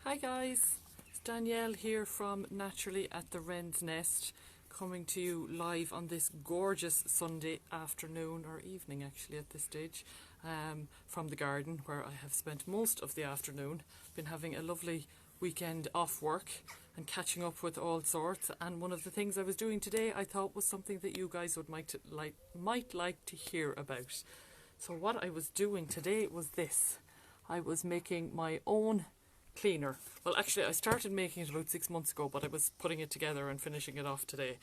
Hi guys, it's Danielle here from Naturally at the Wren's Nest, coming to you live on this gorgeous Sunday afternoon, or evening actually at this stage, from the garden where I have spent most of the afternoon. Been having a lovely weekend off work and catching up with all sorts, and one of the things I was doing today I thought was something that you guys might like to hear about. So what I was doing today was this. I was making my own cleaner. Well, actually I started making it about 6 months ago, but I was putting it together and finishing it off today.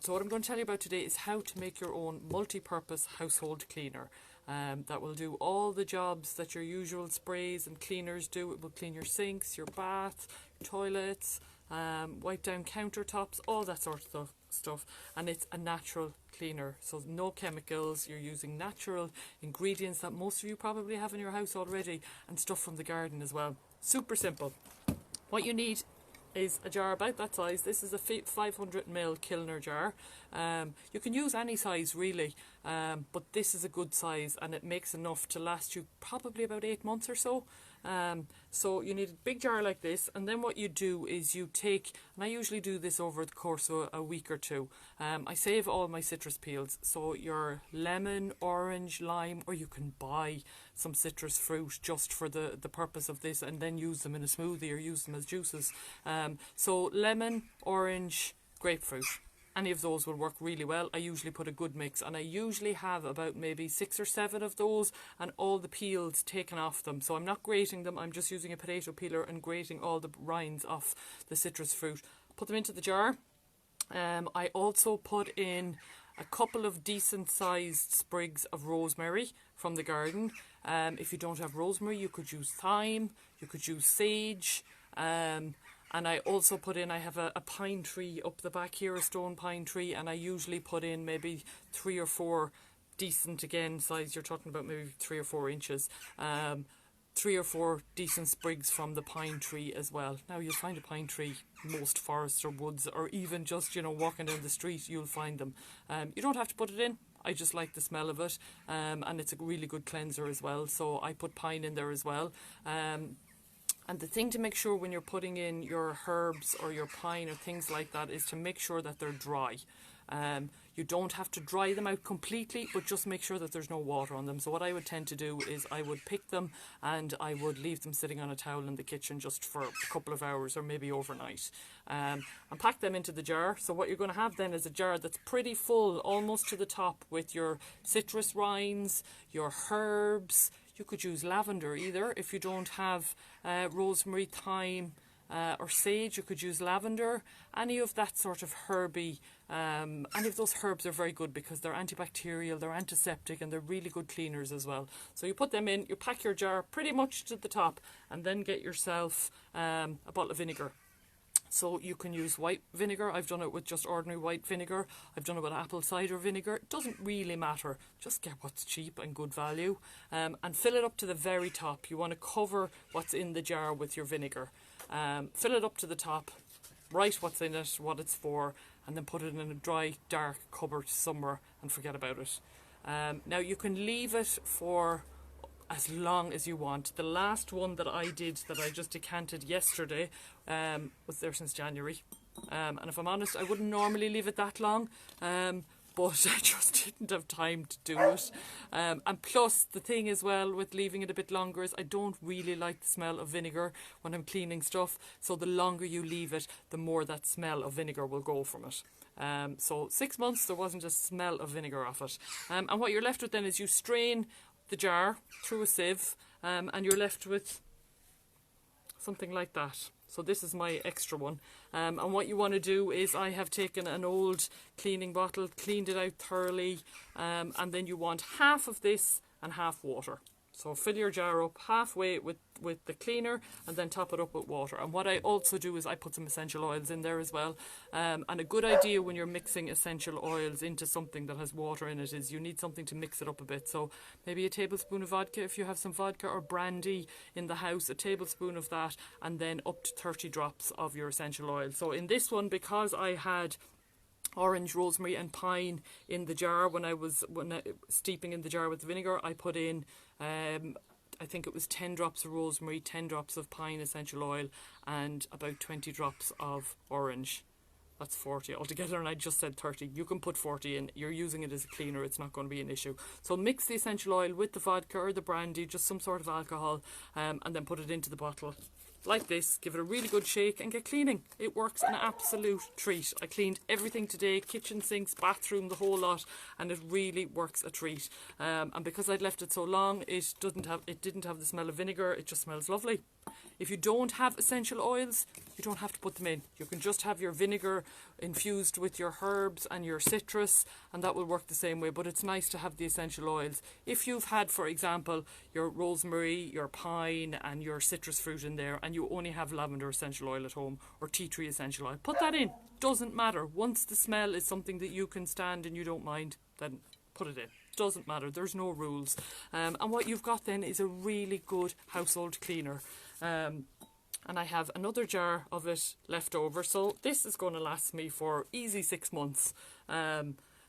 So what I'm going to tell you about today is how to make your own multi-purpose household cleaner. That will do all the jobs that your usual sprays and cleaners do. It will clean your sinks, your bath, your toilets, wipe down countertops, all that sort of stuff. And it's a natural cleaner, so no chemicals. You're using natural ingredients that most of you probably have in your house already, and stuff from the garden as well. Super simple. What you need is a jar about that size. This is a 500ml Kilner jar. You can use any size really, but this is a good size and it makes enough to last you probably about 8 months or so. So you need a big jar like this, and then what you do is you take, and I usually do this over the course of a week or two, I save all my citrus peels, so your lemon, orange, lime, or you can buy some citrus fruit just for the purpose of this and then use them in a smoothie or use them as juices. So lemon, orange, grapefruit. Any of those will work really well. I usually put a good mix, and I usually have about maybe 6 or 7 of those and all the peels taken off them. So I'm not grating them, I'm just using a potato peeler and grating all the rinds off the citrus fruit. Put them into the jar. I also put in a couple of decent sized sprigs of rosemary from the garden. If you don't have rosemary, you could use thyme, you could use sage. And I also put in, I have a pine tree up the back here, a stone pine tree, and I usually put in maybe 3 or 4 decent, again, size, you're talking about maybe 3 or 4 inches, 3 or 4 decent sprigs from the pine tree as well. Now you'll find a pine tree, most forests or woods, or even just, walking down the street, you'll find them. You don't have to put it in. I just like the smell of it, and it's a really good cleanser as well, so I put pine in there as well. And the thing to make sure when you're putting in your herbs or your pine or things like that is to make sure that they're dry. You don't have to dry them out completely, but just make sure that there's no water on them. So what I would tend to do is I would pick them and I would leave them sitting on a towel in the kitchen just for a couple of hours or maybe overnight. And pack them into the jar. So what you're going to have then is a jar that's pretty full, almost to the top, with your citrus rinds, your herbs. You could use lavender either. If you don't have rosemary, thyme or sage, you could use lavender. Any of that sort of herby, any of those herbs are very good because they're antibacterial, they're antiseptic, and they're really good cleaners as well. So you put them in, you pack your jar pretty much to the top, and then get yourself a bottle of vinegar. So you can use white vinegar. I've done it with just ordinary white vinegar. I've done it with apple cider vinegar. It doesn't really matter. Just get what's cheap and good value. And fill it up to the very top. You want to cover what's in the jar with your vinegar. Fill it up to the top. Write what's in it, what it's for, and then put it in a dry, dark cupboard somewhere and forget about it. Now you can leave it for as long as you want. The last one that I did, that I just decanted yesterday, was there since January. And if I'm honest, I wouldn't normally leave it that long, but I just didn't have time to do it. And plus, the thing as well with leaving it a bit longer is I don't really like the smell of vinegar when I'm cleaning stuff. So the longer you leave it, the more that smell of vinegar will go from it. So 6 months, there wasn't a smell of vinegar off it. And what you're left with then is you strain the jar through a sieve, and you're left with something like that. So this is my extra one, and what you want to do is, I have taken an old cleaning bottle, cleaned it out thoroughly, and then you want half of this and half water. So fill your jar up halfway with the cleaner and then top it up with water. And what I also do is I put some essential oils in there as well. And a good idea when you're mixing essential oils into something that has water in it is you need something to mix it up a bit. So maybe a tablespoon of vodka, if you have some vodka or brandy in the house, a tablespoon of that, and then up to 30 drops of your essential oil. So in this one, because I had orange, rosemary and pine in the jar when I steeping in the jar with the vinegar, I put in I think it was 10 drops of rosemary, 10 drops of pine essential oil, and about 20 drops of orange. That's 40 altogether, and I just said 30. You can put 40 in. You're using it as a cleaner. It's not going to be an issue. So mix the essential oil with the vodka or the brandy, just some sort of alcohol, and then put it into the bottle like this. Give it a really good shake and get cleaning. It works an absolute treat. I cleaned everything today, kitchen sinks, bathroom, the whole lot, and it really works a treat. And because I'd left it so long, it didn't have the smell of vinegar. It just smells lovely. If you don't have essential oils, you don't have to put them in. You can just have your vinegar infused with your herbs and your citrus, and that will work the same way. But it's nice to have the essential oils. If you've had, for example, your rosemary, your pine and your citrus fruit in there, and you only have lavender essential oil at home or tea tree essential oil, put that in. Doesn't matter. Once the smell is something that you can stand and you don't mind, then put it in. Doesn't matter. There's no rules. And what you've got then is a really good household cleaner. And I have another jar of it left over, so this is going to last me for easy 6 months.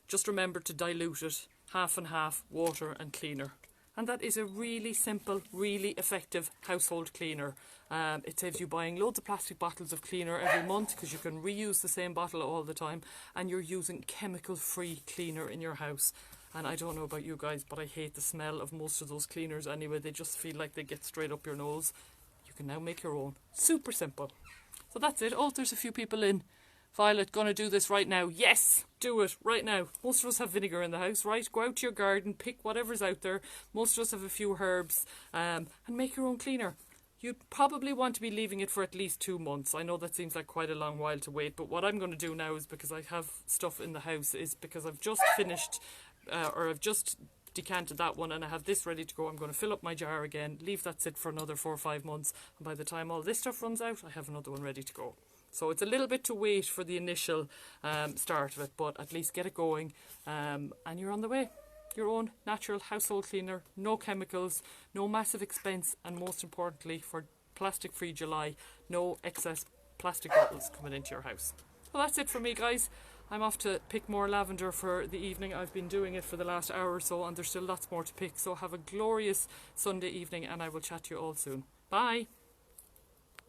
Just remember to dilute it, half and half, water and cleaner. And that is a really simple, really effective household cleaner. It saves you buying loads of plastic bottles of cleaner every month, because you can reuse the same bottle all the time, and you're using chemical-free cleaner in your house. And I don't know about you guys, but I hate the smell of most of those cleaners anyway. They just feel like they get straight up your nose. You can now make your own. Super simple. So that's it. Oh, there's a few people in. Violet, gonna do this right now. Yes, do it right now. Most of us have vinegar in the house, right? Go out to your garden, pick whatever's out there. Most of us have a few herbs, and make your own cleaner. You'd probably want to be leaving it for at least 2 months. I know that seems like quite a long while to wait, but what I'm going to do now is, because I have stuff in the house, is because I've just finished, or I've just decanted that one and I have this ready to go. I'm going to fill up my jar again, leave that sit for another 4 or 5 months, and by the time all this stuff runs out, I have another one ready to go. So it's a little bit to wait for the initial start of it, but at least get it going, and you're on the way. Your own natural household cleaner, no chemicals, no massive expense, and most importantly, for plastic-free July, no excess plastic bottles coming into your house. Well, that's it for me, guys. I'm off to pick more lavender for the evening. I've been doing it for the last hour or so, and there's still lots more to pick. So have a glorious Sunday evening, and I will chat to you all soon. Bye.